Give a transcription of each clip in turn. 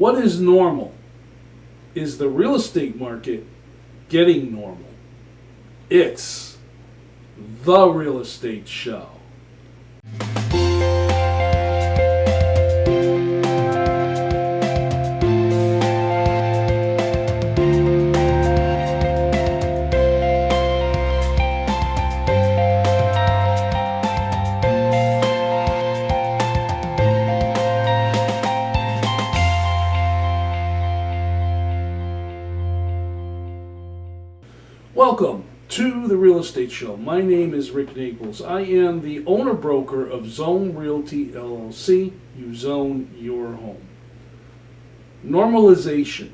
What is normal? Is the real estate market getting normal? It's the real estate show. Welcome to the Real Estate Show. My name is Rick Naples. I am the owner-broker of Zone Realty LLC. You zone your home. Normalization.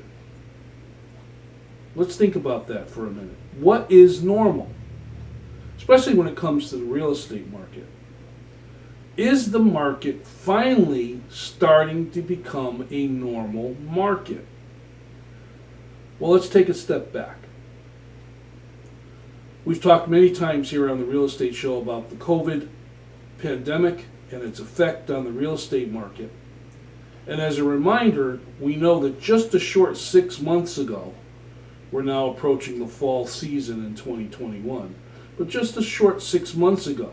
Let's think about that for a minute. What is normal? Especially when it comes to the real estate market. Is the market finally starting to become a normal market? Well, let's take a step back. We've talked many times here on the Real Estate Show about the COVID pandemic and its effect on the real estate market. And as a reminder, we know that just a short 6 months ago, we're now approaching the fall season in 2021, but just a short 6 months ago,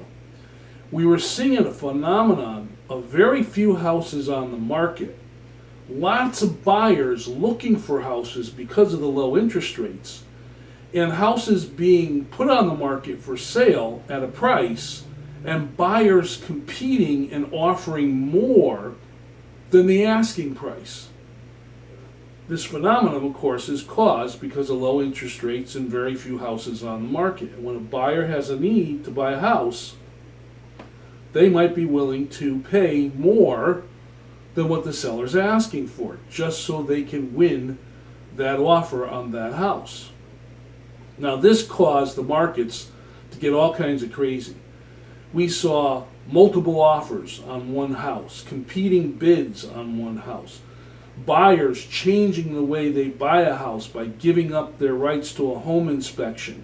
we were seeing a phenomenon of very few houses on the market. Lots of buyers looking for houses because of the low interest rates, and houses being put on the market for sale at a price, and buyers competing and offering more than the asking price. This phenomenon, of course, is caused because of low interest rates and very few houses on the market. And when a buyer has a need to buy a house, they might be willing to pay more than what the seller's asking for, just so they can win that offer on that house. Now, this caused the markets to get all kinds of crazy. We saw multiple offers on one house, competing bids on one house, buyers changing the way they buy a house by giving up their rights to a home inspection,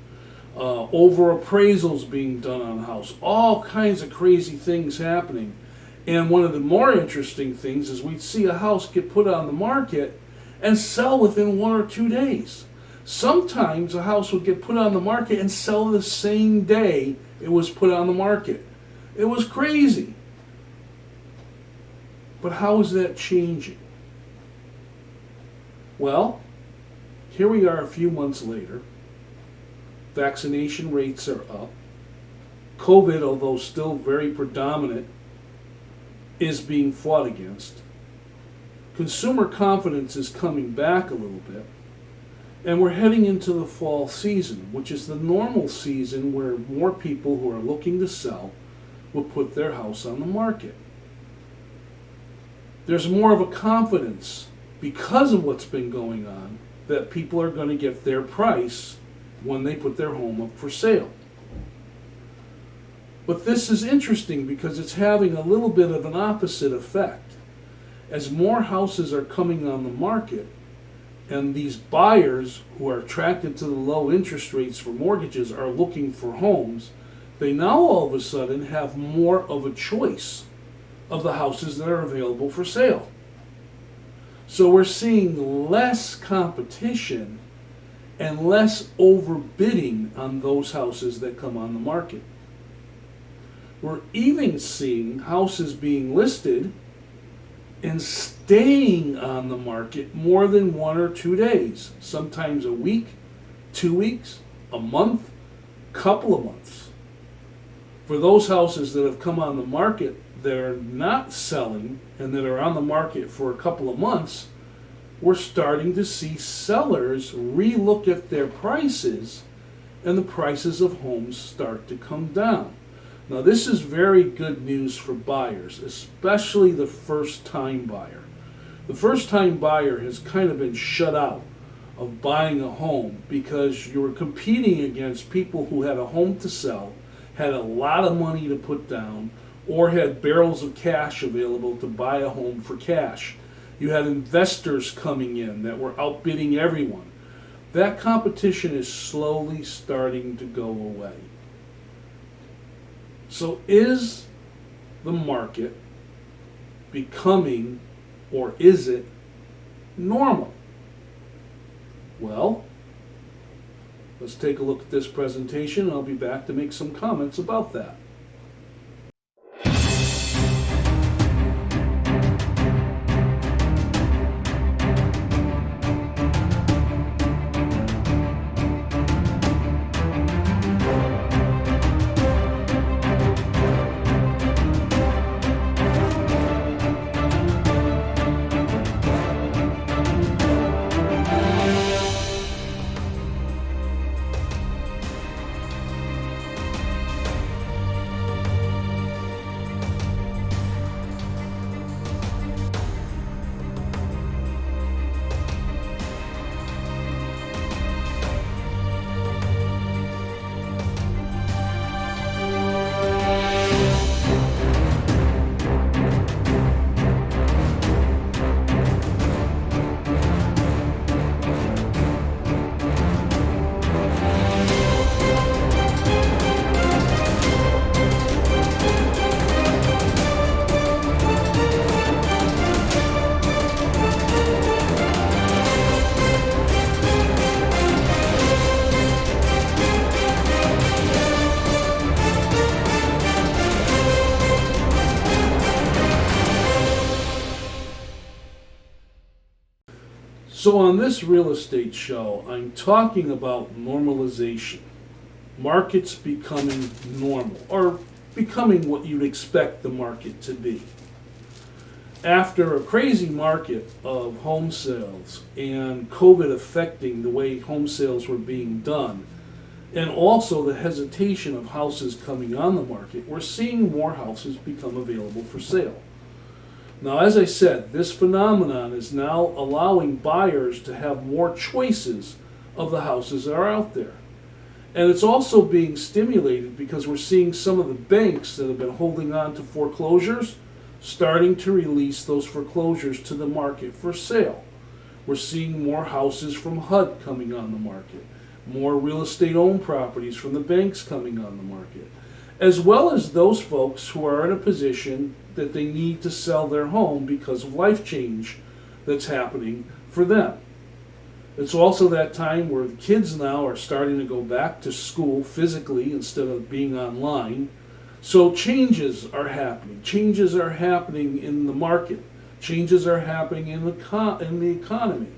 over appraisals being done on a house, all kinds of crazy things happening. And one of the more interesting things is we'd see a house get put on the market and sell within 1 or 2 days. Sometimes a house would get put on the market and sell the same day it was put on the market. It was crazy. But how is that changing? Well, here we are a few months later. Vaccination rates are up. COVID, although still very predominant, is being fought against. Consumer confidence is coming back a little bit. And we're heading into the fall season, which is the normal season where more people who are looking to sell will put their house on the market. There's more of a confidence because of what's been going on that people are going to get their price when they put their home up for sale. But this is interesting because it's having a little bit of an opposite effect. As more houses are coming on the market, and these buyers who are attracted to the low interest rates for mortgages are looking for homes, they now all of a sudden have more of a choice of the houses that are available for sale. So we're seeing less competition and less overbidding on those houses that come on the market. We're even seeing houses being listed and staying on the market more than 1 or 2 days, sometimes a week, 2 weeks, a month, couple of months. For those houses that have come on the market that are not selling and that are on the market for a couple of months, we're starting to see sellers relook at their prices and the prices of homes start to come down. Now, this is very good news for buyers, especially the first-time buyer. The first-time buyer has kind of been shut out of buying a home because you were competing against people who had a home to sell, had a lot of money to put down, or had barrels of cash available to buy a home for cash. You had investors coming in that were outbidding everyone. That competition is slowly starting to go away. So is the market becoming, or is it normal? Well, let's take a look at this presentation, and I'll be back to make some comments about that. So on this real estate show, I'm talking about normalization. Markets becoming normal, or becoming what you'd expect the market to be. After a crazy market of home sales and COVID affecting the way home sales were being done, and also the hesitation of houses coming on the market, we're seeing more houses become available for sale. Now, as I said, this phenomenon is now allowing buyers to have more choices of the houses that are out there. And it's also being stimulated because we're seeing some of the banks that have been holding on to foreclosures starting to release those foreclosures to the market for sale. We're seeing more houses from HUD coming on the market, more real estate owned properties from the banks coming on the market, as well as those folks who are in a position that they need to sell their home because of life change that's happening for them. It's also that time where the kids now are starting to go back to school physically instead of being online. So changes are happening. Changes are happening in the market. Changes are happening in the economy.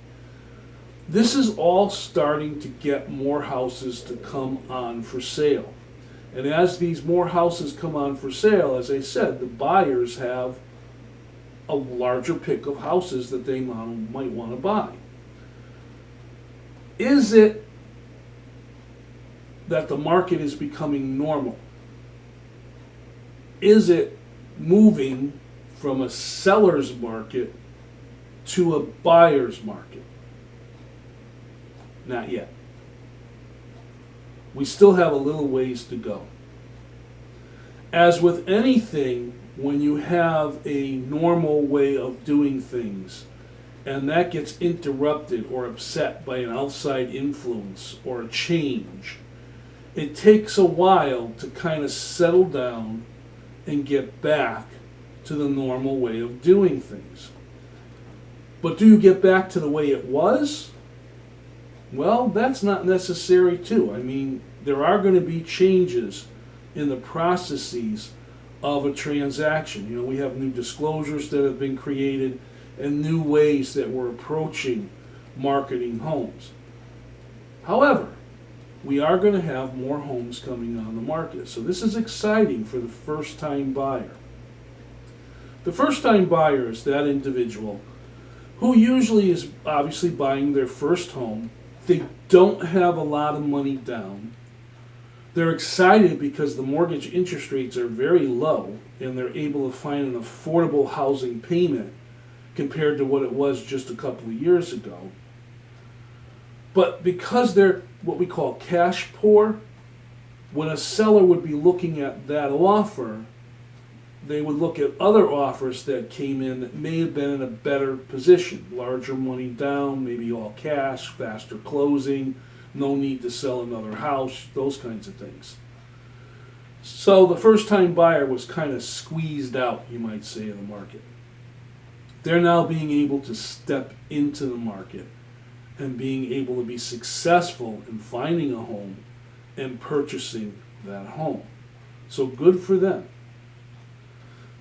This is all starting to get more houses to come on for sale. And as these more houses come on for sale, as I said, the buyers have a larger pick of houses that they might want to buy. Is it that the market is becoming normal? Is it moving from a seller's market to a buyer's market? Not yet. We still have a little ways to go. As with anything, when you have a normal way of doing things, and that gets interrupted or upset by an outside influence or a change, it takes a while to kind of settle down and get back to the normal way of doing things. But do you get back to the way it was? Well, that's not necessary too. I mean, there are going to be changes in the processes of a transaction. You know, we have new disclosures that have been created and new ways that we're approaching marketing homes. However, we are going to have more homes coming on the market. So this is exciting for the first-time buyer. The first-time buyer is that individual who usually is obviously buying their first home. They don't have a lot of money down. They're excited because the mortgage interest rates are very low and they're able to find an affordable housing payment compared to what it was just a couple of years ago. But because they're what we call cash poor, when a seller would be looking at that offer, they would look at other offers that came in that may have been in a better position. Larger money down, maybe all cash, faster closing, no need to sell another house, those kinds of things. So the first-time buyer was kind of squeezed out, you might say, in the market. they're now being able to step into the market and being able to be successful in finding a home and purchasing that home. So good for them.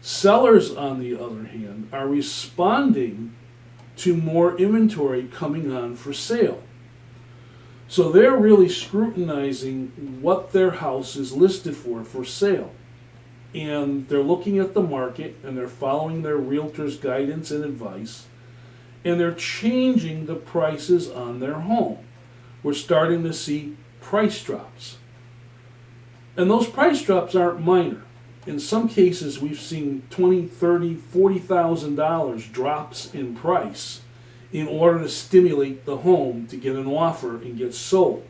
Sellers, on the other hand, are responding to more inventory coming on for sale. So they're really scrutinizing what their house is listed for sale. And they're looking at the market and they're following their realtor's guidance and advice, and they're changing the prices on their home. We're starting to see price drops. And those price drops aren't minor. In some cases, we've seen $20,000, $30,000, $40,000 drops in price in order to stimulate the home to get an offer and get sold.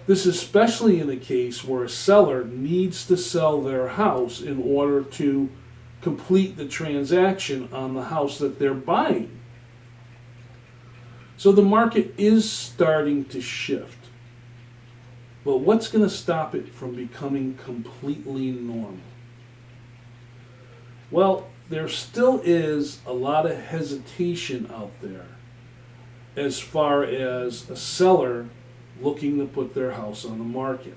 This is especially in the case where a seller needs to sell their house in order to complete the transaction on the house that they're buying. So the market is starting to shift. But what's going to stop it from becoming completely normal? Well, there still is a lot of hesitation out there as far as a seller looking to put their house on the market.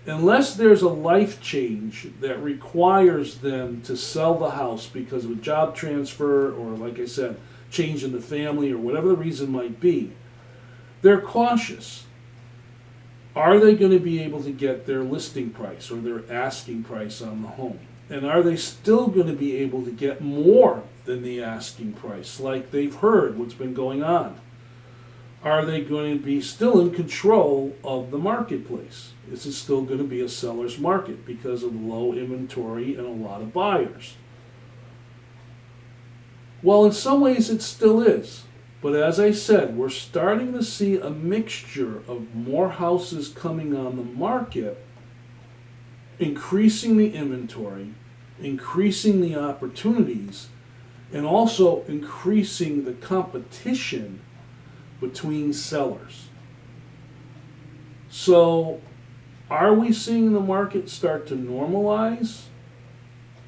Unless there's a life change that requires them to sell the house because of a job transfer or, like I said, change in the family or whatever the reason might be, they're cautious. Are they going to be able to get their listing price or their asking price on the home? And are they still going to be able to get more than the asking price, like they've heard what's been going on? Are they going to be still in control of the marketplace? Is it still going to be a seller's market because of low inventory and a lot of buyers? Well, in some ways it still is. But as I said, we're starting to see a mixture of more houses coming on the market, increasing the inventory, increasing the opportunities, and also increasing the competition between sellers. So, are we seeing the market start to normalize?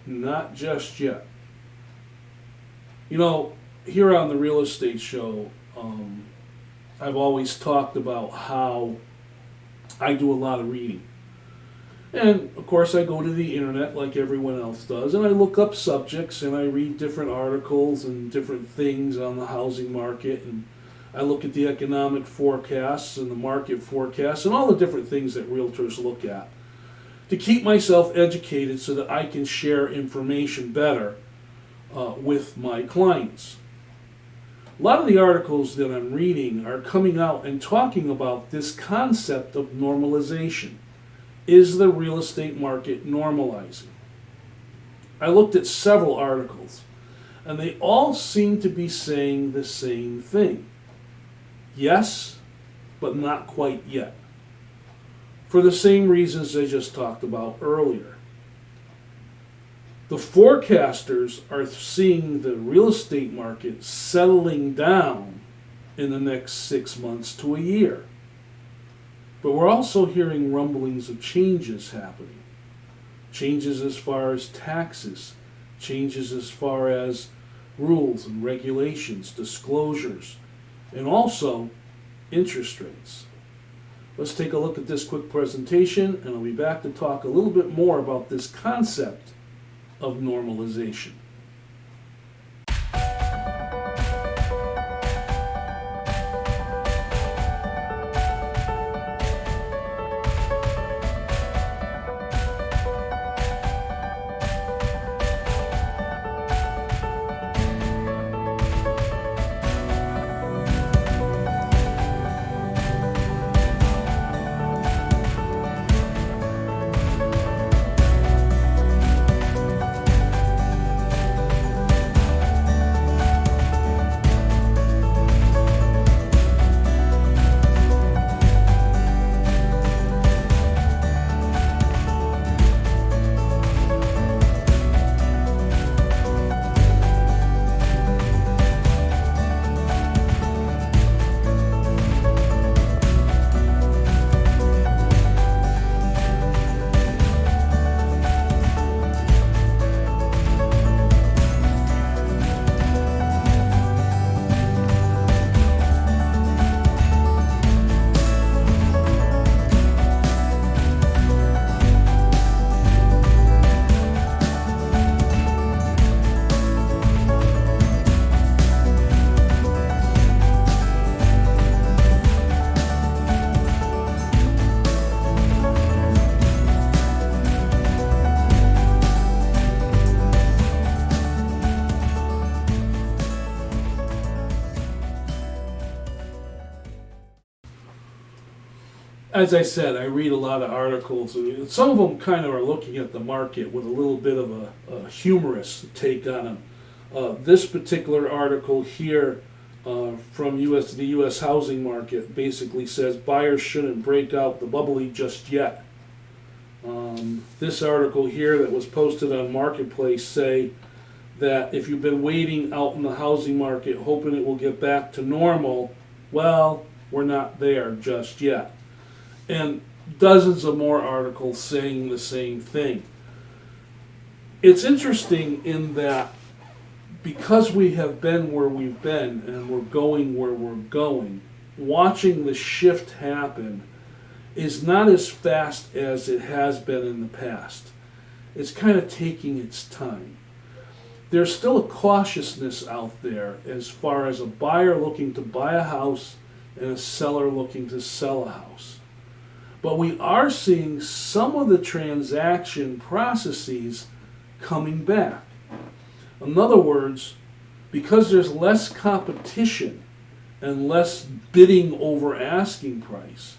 Not just yet. You know, here on the Real Estate Show, I've always talked about how I do a lot of reading. And of course I go to the internet like everyone else does, and I look up subjects and I read different articles and different things on the housing market, and I look at the economic forecasts and the market forecasts and all the different things that realtors look at to keep myself educated so that I can share information better with my clients. A lot of the articles that I'm reading are coming out and talking about this concept of normalization. Is the real estate market normalizing? I looked at several articles, and they all seem to be saying the same thing. Yes, but not quite yet. For the same reasons I just talked about earlier. The forecasters are seeing the real estate market settling down in the next 6 months to a year. But we're also hearing rumblings of changes happening. Changes as far as taxes, changes as far as rules and regulations, disclosures, and also interest rates. Let's take a look at this quick presentation, and I'll be back to talk a little bit more about this concept of normalization. As I said, I read a lot of articles, and some of them kind of are looking at the market with a little bit of a humorous take on them. This particular article here from the U.S. housing market basically says buyers shouldn't break out the bubbly just yet. This article here that was posted on Marketplace say that if you've been waiting out in the housing market hoping it will get back to normal, well, we're not there just yet. And dozens of more articles saying the same thing. It's interesting in that because we have been where we've been and we're going where we're going, watching the shift happen is not as fast as it has been in the past. It's kind of taking its time. There's still a cautiousness out there as far as a buyer looking to buy a house and a seller looking to sell a house. But we are seeing some of the transaction processes coming back. In other words, because there's less competition and less bidding over asking price,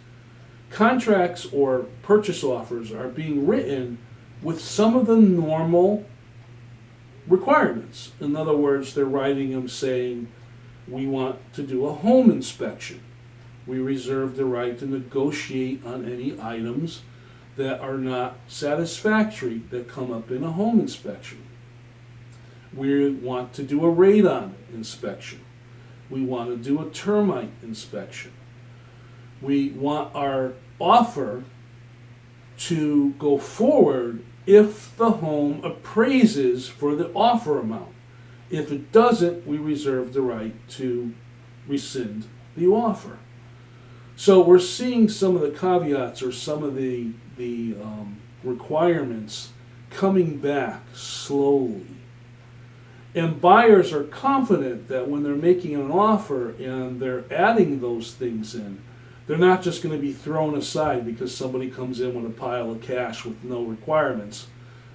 contracts or purchase offers are being written with some of the normal requirements. In other words, they're writing them saying, we want to do a home inspection. We reserve the right to negotiate on any items that are not satisfactory that come up in a home inspection. We want to do a radon inspection. We want to do a termite inspection. We want our offer to go forward if the home appraises for the offer amount. If it doesn't, we reserve the right to rescind the offer. So we're seeing some of the caveats or some of the requirements coming back slowly. And buyers are confident that when they're making an offer and they're adding those things in, they're not just going to be thrown aside because somebody comes in with a pile of cash with no requirements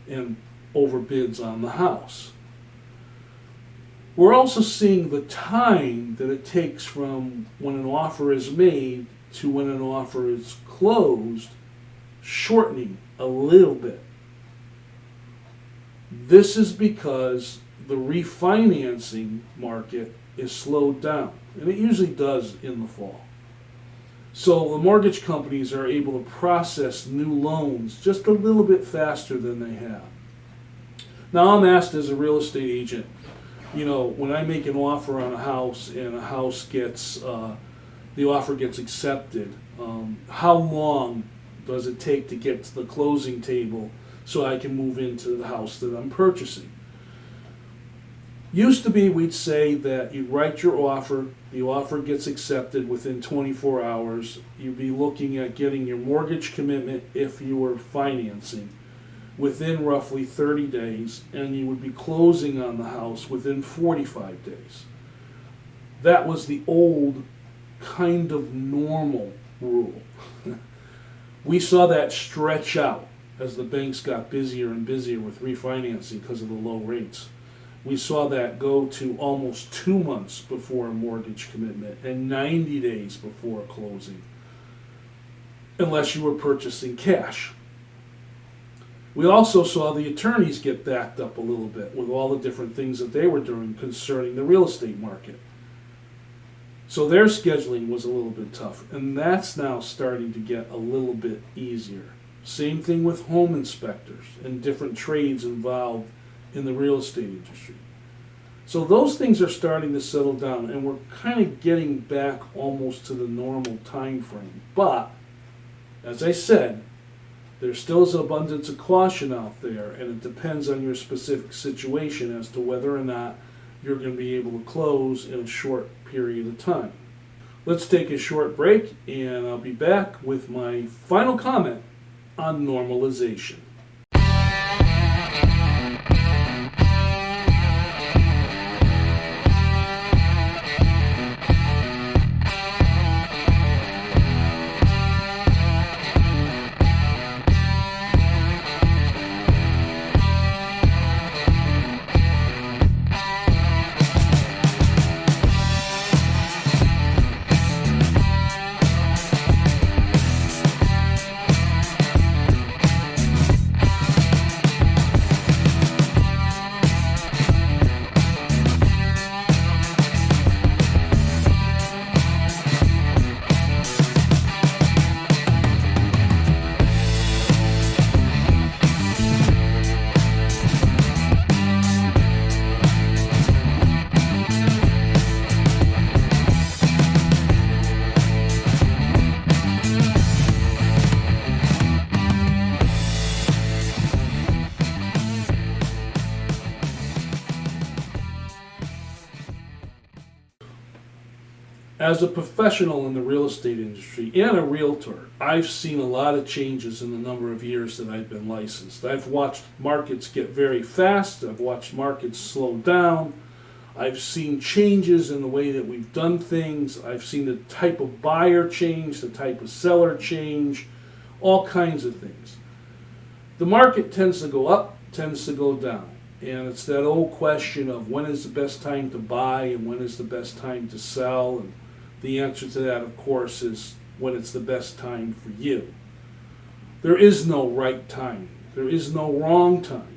and overbids on the house. We're also seeing the time that it takes from when an offer is made to when an offer is closed shortening a little bit. This is because the refinancing market is slowed down, and it usually does in the fall. So the mortgage companies are able to process new loans just a little bit faster than they have. Now I'm asked as a real estate agent, when I make an offer on a house and a house gets, the offer gets accepted, how long does it take to get to the closing table so I can move into the house that I'm purchasing? Used to be we'd say that you write your offer, the offer gets accepted within 24 hours, you'd be looking at getting your mortgage commitment if you were financing within roughly 30 days, and you would be closing on the house within 45 days. That was the old kind of normal rule. We saw that stretch out as the banks got busier and busier with refinancing because of the low rates. We saw that go to almost 2 months before a mortgage commitment and 90 days before closing, unless you were purchasing cash. We also saw the attorneys get backed up a little bit with all the different things that they were doing concerning the real estate market. So their scheduling was a little bit tough, and that's now starting to get a little bit easier. Same thing with home inspectors and different trades involved in the real estate industry. So those things are starting to settle down, and we're kind of getting back almost to the normal time frame. But, as I said, there still is an abundance of caution out there, and it depends on your specific situation as to whether or not you're going to be able to close in a short period of time. Let's take a short break, and I'll be back with my final comment on normalization. As a professional in the real estate industry and a realtor, I've seen a lot of changes in the number of years that I've been licensed. I've watched markets get very fast. I've watched markets slow down. I've seen changes in the way that we've done things. I've seen the type of buyer change, the type of seller change, all kinds of things. The market tends to go up, tends to go down. And it's that old question of when is the best time to buy and when is the best time to sell. And the answer to that, of course, is when it's the best time for you. There is no right time. There is no wrong time.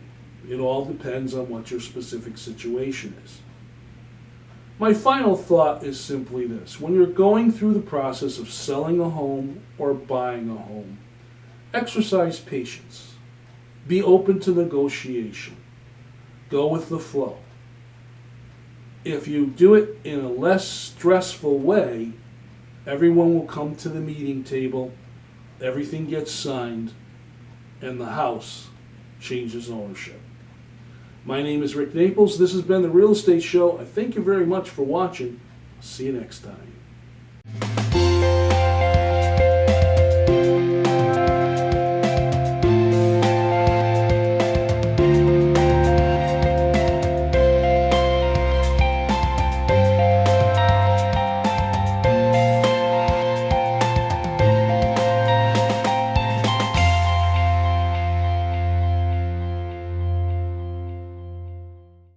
It all depends on what your specific situation is. My final thought is simply this. When you're going through the process of selling a home or buying a home, exercise patience. Be open to negotiation. Go with the flow. If you do it in a less stressful way, everyone will come to the meeting table, everything gets signed, and the house changes ownership. My name is Rick Naples. This has been The Real Estate Show. I thank you very much for watching. See you next time.